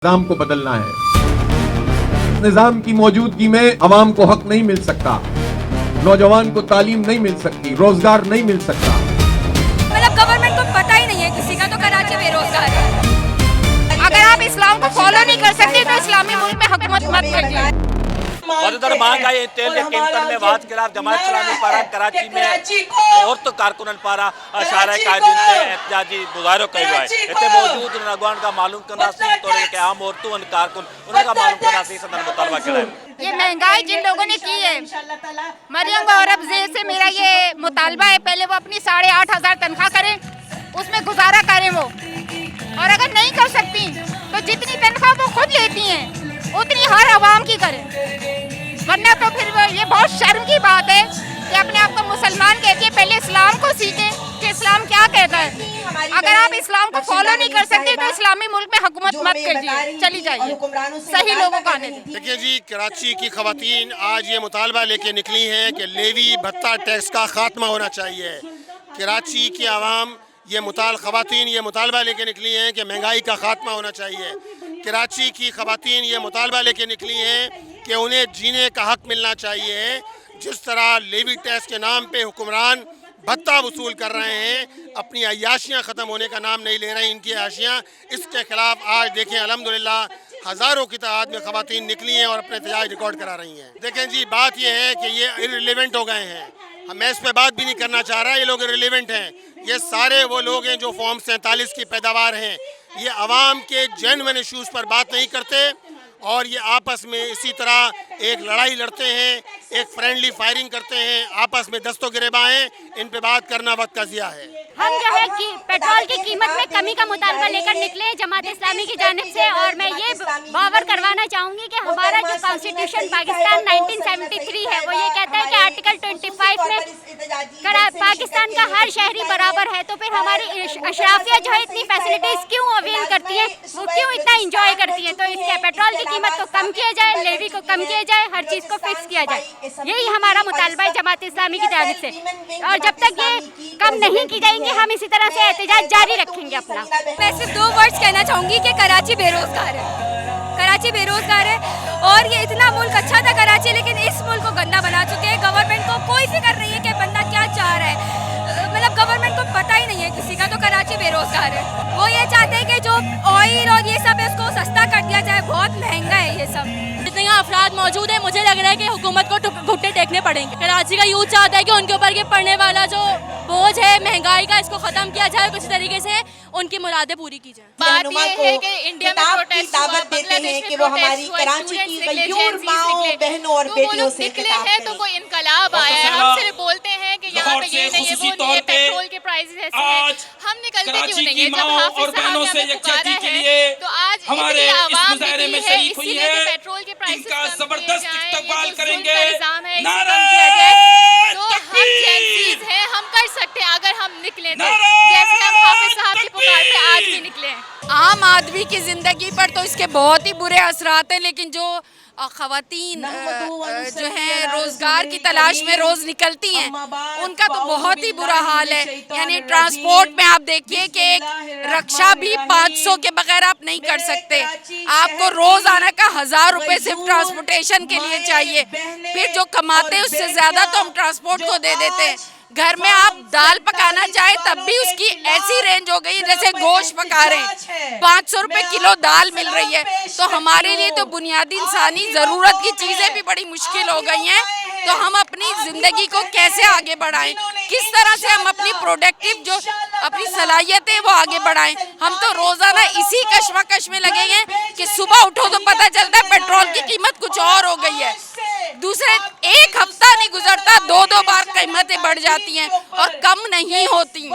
निजाम को बदलना है। निजाम की मौजूदगी में अवाम को हक नहीं मिल सकता, नौजवान को तालीम नहीं मिल सकती, रोजगार नहीं मिल सकता। मतलब गवर्नमेंट को पता ही नहीं है किसी का, तो कराची बेरोजगार है। अगर आप इस्लाम को फॉलो नहीं कर सकते तो इस्लामी मुल्क में हुकूमत मत करिए। मौजूदा महंगाई तेल कीमतन में वाद खिलाफ जमात इस्लामी पारा कराची में और तो कारकुनन पारा अशारा कायदीन ते एहतजाजी मुजाहिरो कयो आहे। हिते मौजूद नौजवान का मालूम कंदासीं तौर के आम औरतों और कारकुन उनका मालूम कंदासीं संदन मुतालबा कड़ा है। ये महंगाई जिन लोगों ने की है, मरियम गौरव से मेरा ये मुतालबा है, पहले वो अपनी 8,500 तनख्वाह करें, उसमें गुजारा करें वो, और अगर नहीं कर सकती तो जितनी तनख्वाह वो खुद लेती हैं उतनी हर आवाम की करें, वरना तो फिर ये बहुत शर्म की बात है कि अपने आप को मुसलमान कहती है। पहले इस्लाम को सीखें कि इस्लाम क्या कहता है। अगर आप इस्लाम को फॉलो नहीं कर सकते तो इस्लामी मुल्क में हुकूमत मत करिए, चली जाइए, सही लोगों को आने दें। देखिए जी, कराची की खवातीन आज ये मुतालबा लेके निकली हैं कि लेवी भत्ता टैक्स का खात्मा होना चाहिए। कराची की आवाम खवातीन ये मुतालबा लेके निकली हैं कि महंगाई का खात्मा होना चाहिए। कराची की खवातीन ये मुतालबा लेके निकली हैं कि उन्हें जीने का हक मिलना चाहिए। जिस तरह लेवी टैक्स के नाम पे हुक्मरान भत्ता वसूल कर रहे हैं, अपनी अय्याशियाँ ख़त्म होने का नाम नहीं ले रही इनकी अय्याशियाँ, इसके ख़िलाफ़ आज देखें अल्हम्दुलिल्लाह हज़ारों की तादाद में ख़वातीन निकली हैं और अपने एहतजाज रिकॉर्ड करा रही हैं। देखें जी, बात यह है कि ये इर्रिलेवेंट हो गए हैं। मैं इस पर बात भी नहीं करना चाह रहा, ये लोग इर्रिलेवेंट हैं। ये सारे वो लोग हैं जो फॉर्म 47 की पैदावार हैं। ये आवाम के जेन्युइन इशूज़ पर बात नहीं करते और ये आपस में इसी तरह एक लड़ाई लड़ते हैं, एक फ्रेंडली फायरिंग करते हैं, आपस में दस्तों गिरेबाएं। इन पे बात करना वक्त का ज़िया है। हम जो है कि पेट्रोल की कीमत में कमी का मुतालबा लेकर निकले जमात इस्लामी की जानिब से, और मैं ये बावर करवाना चाहूँगी कि हमारा जो कॉन्स्टिट्यूशन पाकिस्तान 1973 है वो ये कहता है कि आर्टिकल 25 में पाकिस्तान का हर शहरी बराबर है, तो फिर हमारी अशराफिया जो है इतनी फैसिलिटीज़ क्यों अवेल करती है, वो क्यों इतना इंजॉय करती है। तो इसके पेट्रोल की कीमत को कम किया जाए, लेवी को कम किया जाए, हर चीज़ को फिक्स किया जाए। यही हमारा मुतालबा है जमात इस्लामी की जानिब से, और जब तक ये कम नहीं की जाएंगी हम इसी तरह से एहतजाज जारी रखेंगे अपना। मैं सिर्फ 2 वर्ड्स कहना चाहूँगी कि कराची बेरोजगार है, कराची बेरोजगार है। और ये इतना मुल्क अच्छा था कराची, लेकिन इस मुल्क को गंदा बना चुके हैं। गवर्नमेंट को कोई फिक्र नहीं है कि बंदा क्या चाह रहा है, मतलब गवर्नमेंट को पता ही नहीं है किसी का, तो कराची बेरोजगार है। वो ये चाहते हैं कि जो ऑयल और ये सब है उसको सस्ता कर दिया जाए, बहुत महंगा है ये सब। जितने यहाँ अफराद मौजूद है, मुझे लग रहा है कि हुकूमत को घुटने टेकने पड़ेंगे। कराची का यूथ चाहता है कि उनके ऊपर ये पड़ने वाला जो बोझ है महंगाई का, इसको खत्म किया जाए, कुछ तरीके से उनकी मुरादें पूरी की जाए। बात ये है कि इंडिया में प्रोटेस्ट दावत देते हैं कि वो हमारी कराची की गयूर माओ बहनों और बेटियों से निकले हैं, तो कोई इनकलाब आया है। हम सिर्फ बोलते हैं कि यहाँ पे ये नहीं है, वो नहीं है, पेट्रोल के प्राइसेस ऐसे हैं, हम निकलते क्यों नहीं है। जब हाफिज साहब ने हमें पुकारा है, तो आज इतनी आवाम निकली है, इसीलिए कि पेट्रोल के प्राइसेस कम किए जाएं, ये जो जुल्म का इल्जाम है इसे कम किया जाए। तो हम जेंसीज हैं, हम कर सकते हैं अगर हम निकले तो, जैसे हम हाफिज साहब की पुकार पे आज भी निकले हैं। आम आदमी की ज़िंदगी पर तो इसके बहुत ही बुरे असरात हैं, लेकिन जो ख़वातीन जो हैं रोज़गार की तलाश में रोज़ निकलती हैं, उनका तो बहुत ही बुरा हाल है। यानी ट्रांसपोर्ट में आप देखिए कि एक रक्षा भी 500 के बगैर आप नहीं कर सकते। आपको रोज़ाना का 1000 रुपये सिर्फ ट्रांसपोर्टेशन के लिए चाहिए, फिर जो कमाते हैं उससे ज़्यादा तो हम ट्रांसपोर्ट को दे देते हैं। घर में आप दाल पकाना चाहे तब भी उसकी ऐसी रेंज हो गई जैसे गोश्त पका रहे हैं, 500 रुपए किलो दाल मिल रही है। तो हमारे लिए तो बुनियादी इंसानी ज़रूरत की चीज़ें भी बड़ी मुश्किल हो गई हैं। तो हम अपनी ज़िंदगी को कैसे आगे बढ़ाएं, किस तरह से हम अपनी प्रोडक्टिव जो अपनी सलाहियत है वो आगे बढ़ाएं। हम तो रोज़ाना इसी कश्मकश में लगे हैं कि सुबह उठो तो पता चलता है पेट्रोल की कीमत कुछ और हो गई है, दूसरे एक हफ्ता नहीं गुजरता 2-2 बार कीमतें बढ़ जाती हैं और कम नहीं होती।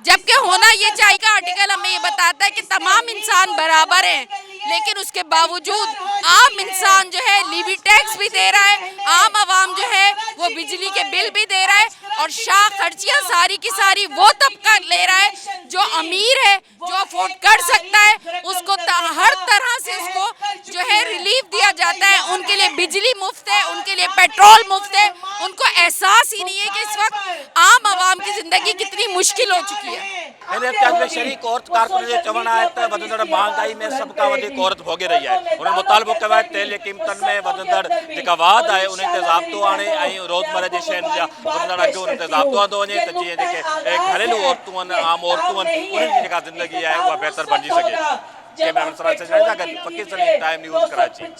जबकि होना ये चाहिए का आर्टिकल हमें ये बताता है कि तमाम इंसान बराबर हैं, लेकिन उसके बावजूद आम इंसान जो है लीवी टैक्स भी दे रहा है, आम आवाम जो है वो बिजली के बिल भी दे रहा है, और शाह खर्चियाँ सारी की सारी वो तबका ले रहा है जो अमीर है, जो अफोर्ड कर सकता है, उसको हर तरह से उसको जो है रिलीफ दिया जाता है। उनके लिए बिजली मुफ्त है, उनके लिए पेट्रोल मुफ्त है। उनको एहसास ही नहीं है कि इस वक्त आम आवाम की ज़िंदगी कितनी मुश्किल हो चुकी है। हिन एहतिजाज में शरीक औरत कारकुन जो चवणु आहे त वधंदड़ महांगाई में सभ खां वधीक औरत भोॻे रही आहे। उन्हनि मुतालबो कयो आहे तेल जी क़ीमतनि में वधंदड़ जेका वाध आहे उन ते ज़ाब्तो आणे ऐं रोज़मर्रा जी शयुनि जा वधंदड़ अघु उन ते ज़ाब्तो आंदो वञे त जीअं जेके घरेलू औरतूं आहिनि आम औरतूं आहिनि उन्हनि जी जेका ज़िंदगी आहे उहा बहितर बणिजी सघे। कैमरामैन सराज सजनानी सां गॾु फ़कीर सलीम, टाइम न्यूज़, कराची।